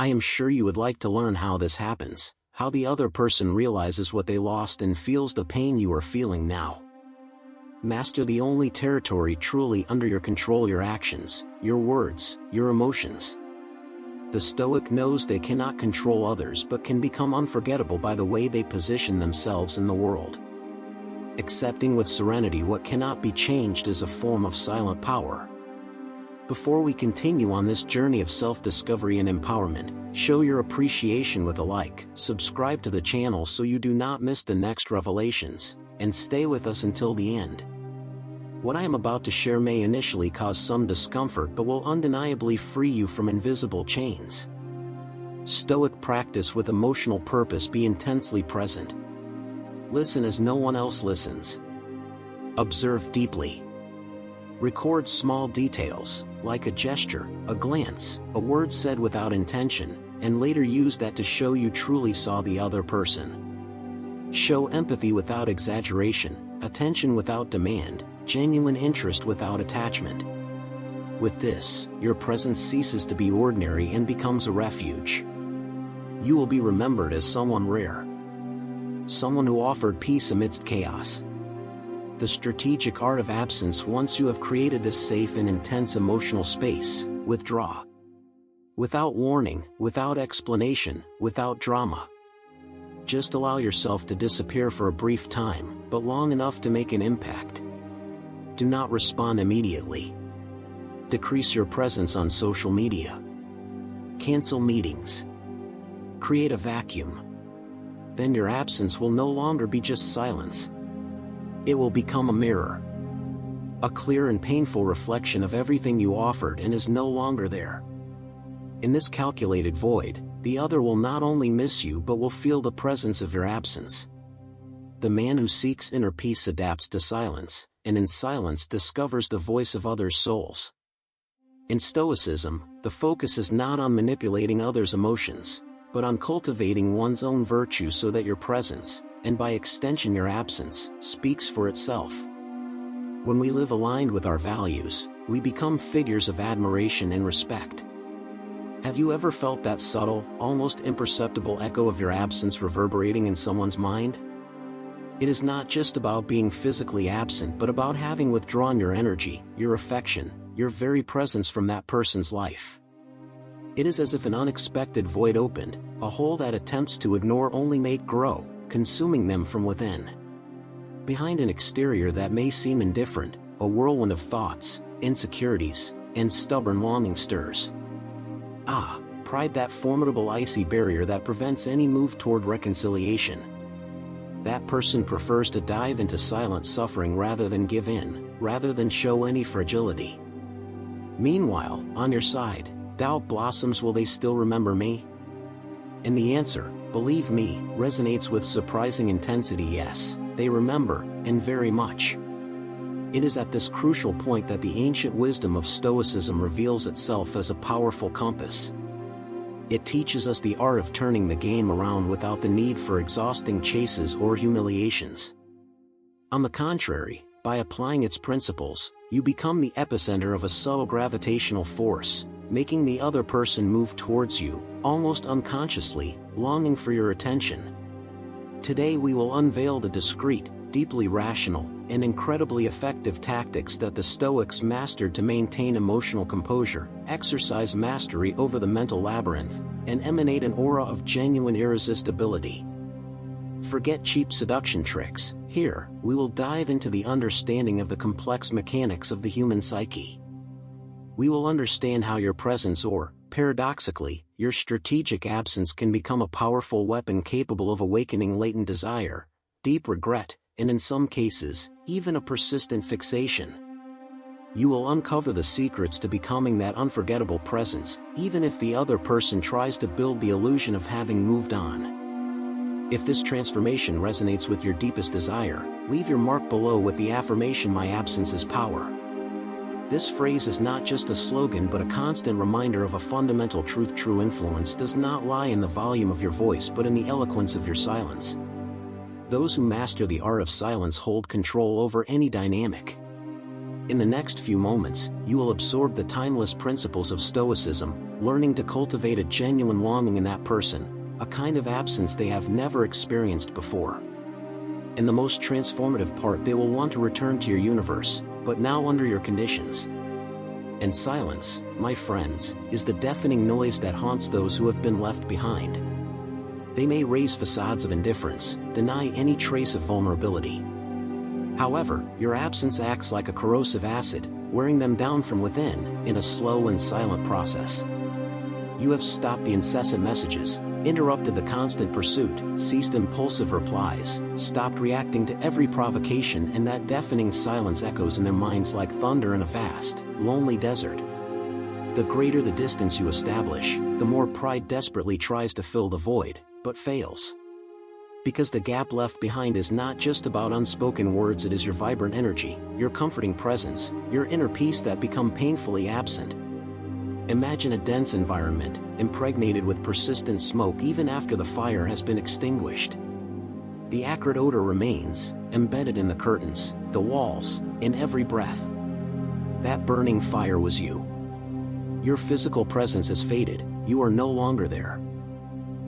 I am sure you would like to learn how this happens, how the other person realizes what they lost and feels the pain you are feeling now. Master the only territory truly under your control: your actions, your words, your emotions. The Stoic knows they cannot control others but can become unforgettable by the way they position themselves in the world. Accepting with serenity what cannot be changed is a form of silent power. Before we continue on this journey of self-discovery and empowerment, show your appreciation with a like, subscribe to the channel so you do not miss the next revelations, and stay with us until the end. What I am about to share may initially cause some discomfort but will undeniably free you from invisible chains. Stoic practice with emotional purpose: be intensely present. Listen as no one else listens. Observe deeply. Record small details, like a gesture, a glance, a word said without intention, and later use that to show you truly saw the other person. Show empathy without exaggeration, attention without demand, genuine interest without attachment. With this, your presence ceases to be ordinary and becomes a refuge. You will be remembered as someone rare. Someone who offered peace amidst chaos. The strategic art of absence: once you have created this safe and intense emotional space, withdraw. Without warning, without explanation, without drama. Just allow yourself to disappear for a brief time, but long enough to make an impact. Do not respond immediately. Decrease your presence on social media. Cancel meetings. Create a vacuum. Then your absence will no longer be just silence. It will become a mirror. A clear and painful reflection of everything you offered and is no longer there. In this calculated void, the other will not only miss you but will feel the presence of your absence. The man who seeks inner peace adapts to silence, and in silence discovers the voice of others' souls. In Stoicism, the focus is not on manipulating others' emotions, but on cultivating one's own virtue so that your presence, and by extension your absence, speaks for itself. When we live aligned with our values, we become figures of admiration and respect. Have you ever felt that subtle, almost imperceptible echo of your absence reverberating in someone's mind? It is not just about being physically absent but about having withdrawn your energy, your affection, your very presence from that person's life. It is as if an unexpected void opened, a hole that attempts to ignore only may grow, consuming them from within. Behind an exterior that may seem indifferent, a whirlwind of thoughts, insecurities, and stubborn longing stirs. Pride, that formidable icy barrier that prevents any move toward reconciliation. That person prefers to dive into silent suffering rather than give in, rather than show any fragility. Meanwhile, on your side, doubt blossoms: will they still remember me? And the answer, believe me, resonates with surprising intensity: yes, they remember, and very much. It is at this crucial point that the ancient wisdom of Stoicism reveals itself as a powerful compass. It teaches us the art of turning the game around without the need for exhausting chases or humiliations. On the contrary, by applying its principles, you become the epicenter of a subtle gravitational force, making the other person move towards you, almost unconsciously, longing for your attention. Today we will unveil the discreet, deeply rational, and incredibly effective tactics that the Stoics mastered to maintain emotional composure, exercise mastery over the mental labyrinth, and emanate an aura of genuine irresistibility. Forget cheap seduction tricks. Here, we will dive into the understanding of the complex mechanics of the human psyche. We will understand how your presence, or, paradoxically, your strategic absence, can become a powerful weapon capable of awakening latent desire, deep regret, and in some cases, even a persistent fixation. You will uncover the secrets to becoming that unforgettable presence, even if the other person tries to build the illusion of having moved on. If this transformation resonates with your deepest desire, leave your mark below with the affirmation: my absence is power. This phrase is not just a slogan but a constant reminder of a fundamental truth: true influence does not lie in the volume of your voice but in the eloquence of your silence. Those who master the art of silence hold control over any dynamic. In the next few moments, you will absorb the timeless principles of Stoicism, learning to cultivate a genuine longing in that person, a kind of absence they have never experienced before. And the most transformative part, they will want to return to your universe, but now under your conditions. And silence, my friends, is the deafening noise that haunts those who have been left behind. They may raise facades of indifference, deny any trace of vulnerability. However, your absence acts like a corrosive acid, wearing them down from within, in a slow and silent process. You have stopped the incessant messages, interrupted the constant pursuit, ceased impulsive replies, stopped reacting to every provocation, and that deafening silence echoes in their minds like thunder in a vast, lonely desert. The greater the distance you establish, the more pride desperately tries to fill the void, but fails. Because the gap left behind is not just about unspoken words, it is your vibrant energy, your comforting presence, your inner peace that become painfully absent. Imagine a dense environment, impregnated with persistent smoke even after the fire has been extinguished. The acrid odor remains, embedded in the curtains, the walls, in every breath. That burning fire was you. Your physical presence has faded, you are no longer there.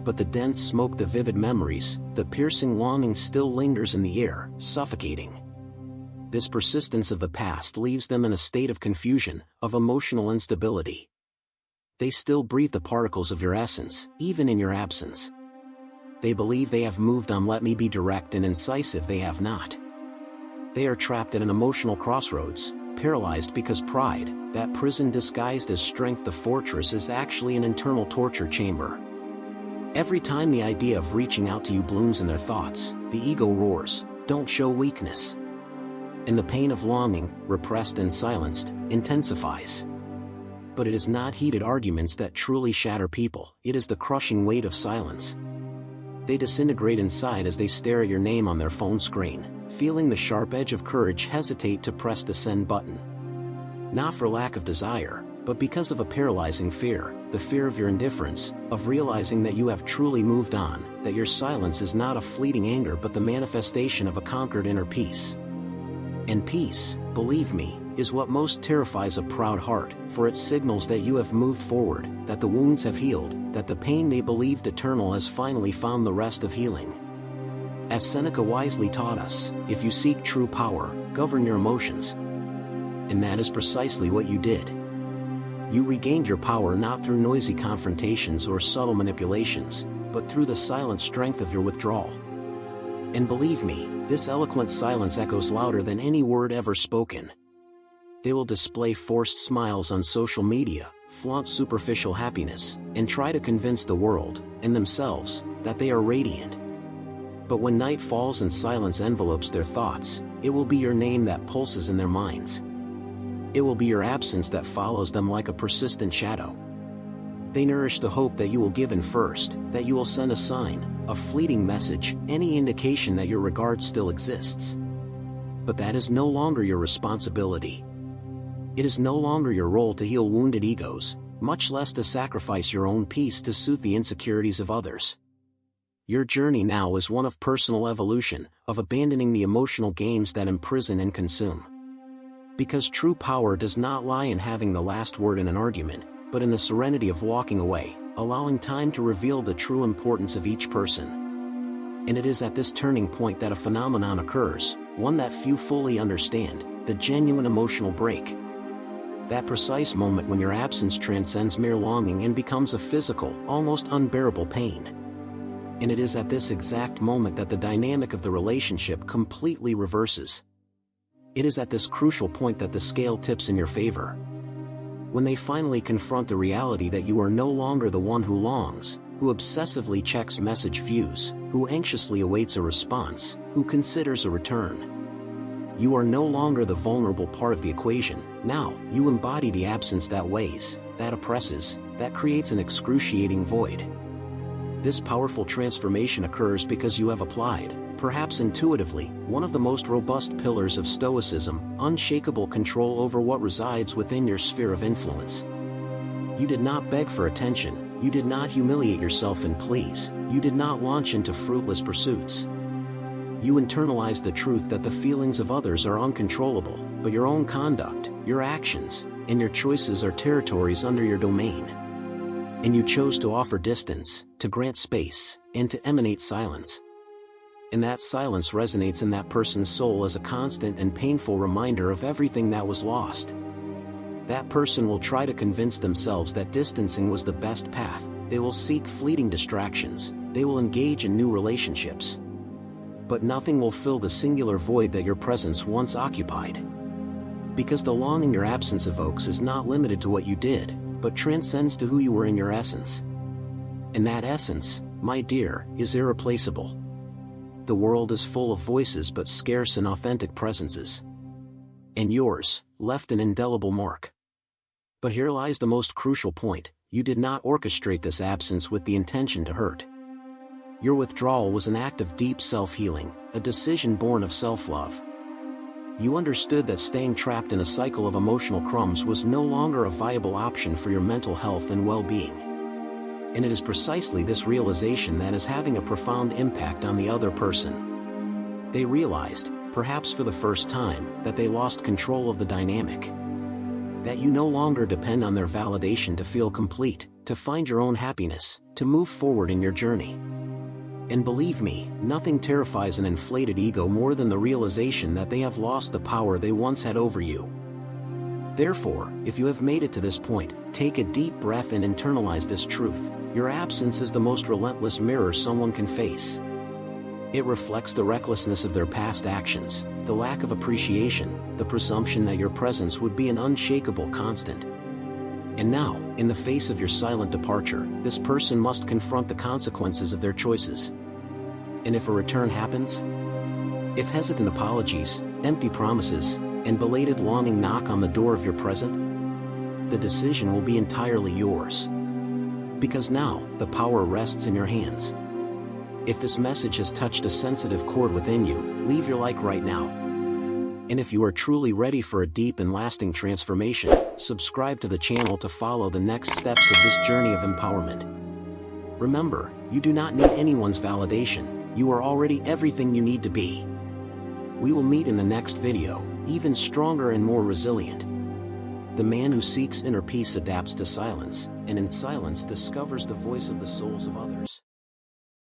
But the dense smoke, the vivid memories, the piercing longing still lingers in the air, suffocating. This persistence of the past leaves them in a state of confusion, of emotional instability. They still breathe the particles of your essence, even in your absence. They believe they have moved on. Let me be direct and incisive, they have not. They are trapped at an emotional crossroads, paralyzed because pride, that prison disguised as strength, the fortress, is actually an internal torture chamber. Every time the idea of reaching out to you blooms in their thoughts, the ego roars, "Don't show weakness." And the pain of longing, repressed and silenced, intensifies. But it is not heated arguments that truly shatter people, it is the crushing weight of silence. They disintegrate inside as they stare at your name on their phone screen, feeling the sharp edge of courage hesitate to press the send button. Not for lack of desire, but because of a paralyzing fear, the fear of your indifference, of realizing that you have truly moved on, that your silence is not a fleeting anger but the manifestation of a conquered inner peace. And peace, believe me, is what most terrifies a proud heart, for it signals that you have moved forward, that the wounds have healed, that the pain they believed eternal has finally found the rest of healing. As Seneca wisely taught us, if you seek true power, govern your emotions. And that is precisely what you did. You regained your power not through noisy confrontations or subtle manipulations, but through the silent strength of your withdrawal. And believe me, this eloquent silence echoes louder than any word ever spoken. They will display forced smiles on social media, flaunt superficial happiness, and try to convince the world, and themselves, that they are radiant. But when night falls and silence envelopes their thoughts, it will be your name that pulses in their minds. It will be your absence that follows them like a persistent shadow. They nourish the hope that you will give in first, that you will send a sign, a fleeting message, any indication that your regard still exists. But that is no longer your responsibility. It is no longer your role to heal wounded egos, much less to sacrifice your own peace to soothe the insecurities of others. Your journey now is one of personal evolution, of abandoning the emotional games that imprison and consume. Because true power does not lie in having the last word in an argument, but in the serenity of walking away, allowing time to reveal the true importance of each person. And it is at this turning point that a phenomenon occurs, one that few fully understand, the genuine emotional break. That precise moment when your absence transcends mere longing and becomes a physical, almost unbearable pain. And it is at this exact moment that the dynamic of the relationship completely reverses. It is at this crucial point that the scale tips in your favor. When they finally confront the reality that you are no longer the one who longs, who obsessively checks message views, who anxiously awaits a response, who considers a return. You are no longer the vulnerable part of the equation. Now, you embody the absence that weighs, that oppresses, that creates an excruciating void. This powerful transformation occurs because you have applied, perhaps intuitively, one of the most robust pillars of Stoicism, unshakable control over what resides within your sphere of influence. You did not beg for attention, you did not humiliate yourself in pleas, you did not launch into fruitless pursuits. You internalized the truth that the feelings of others are uncontrollable, but your own conduct, your actions, and your choices are territories under your domain. And you chose to offer distance, to grant space, and to emanate silence. And that silence resonates in that person's soul as a constant and painful reminder of everything that was lost. That person will try to convince themselves that distancing was the best path. They will seek fleeting distractions, they will engage in new relationships. But nothing will fill the singular void that your presence once occupied. Because the longing your absence evokes is not limited to what you did, but transcends to who you were in your essence. And that essence, my dear, is irreplaceable. The world is full of voices but scarce and authentic presences. And yours left an indelible mark. But here lies the most crucial point: you did not orchestrate this absence with the intention to hurt. Your withdrawal was an act of deep self-healing, a decision born of self-love. You understood that staying trapped in a cycle of emotional crumbs was no longer a viable option for your mental health and well-being. And it is precisely this realization that is having a profound impact on the other person. They realized, perhaps for the first time, that they lost control of the dynamic. That you no longer depend on their validation to feel complete, to find your own happiness, to move forward in your journey. And believe me, nothing terrifies an inflated ego more than the realization that they have lost the power they once had over you. Therefore, if you have made it to this point, take a deep breath and internalize this truth: your absence is the most relentless mirror someone can face. It reflects the recklessness of their past actions, the lack of appreciation, the presumption that your presence would be an unshakable constant. And now, in the face of your silent departure, this person must confront the consequences of their choices. And if a return happens? If hesitant apologies, empty promises, and belated longing knock on the door of your present? The decision will be entirely yours. Because now, the power rests in your hands. If this message has touched a sensitive chord within you, leave your like right now. And if you are truly ready for a deep and lasting transformation, subscribe to the channel to follow the next steps of this journey of empowerment. Remember, you do not need anyone's validation. You are already everything you need to be. We will meet in the next video, even stronger and more resilient. The man who seeks inner peace adapts to silence, and in silence discovers the voice of the souls of others.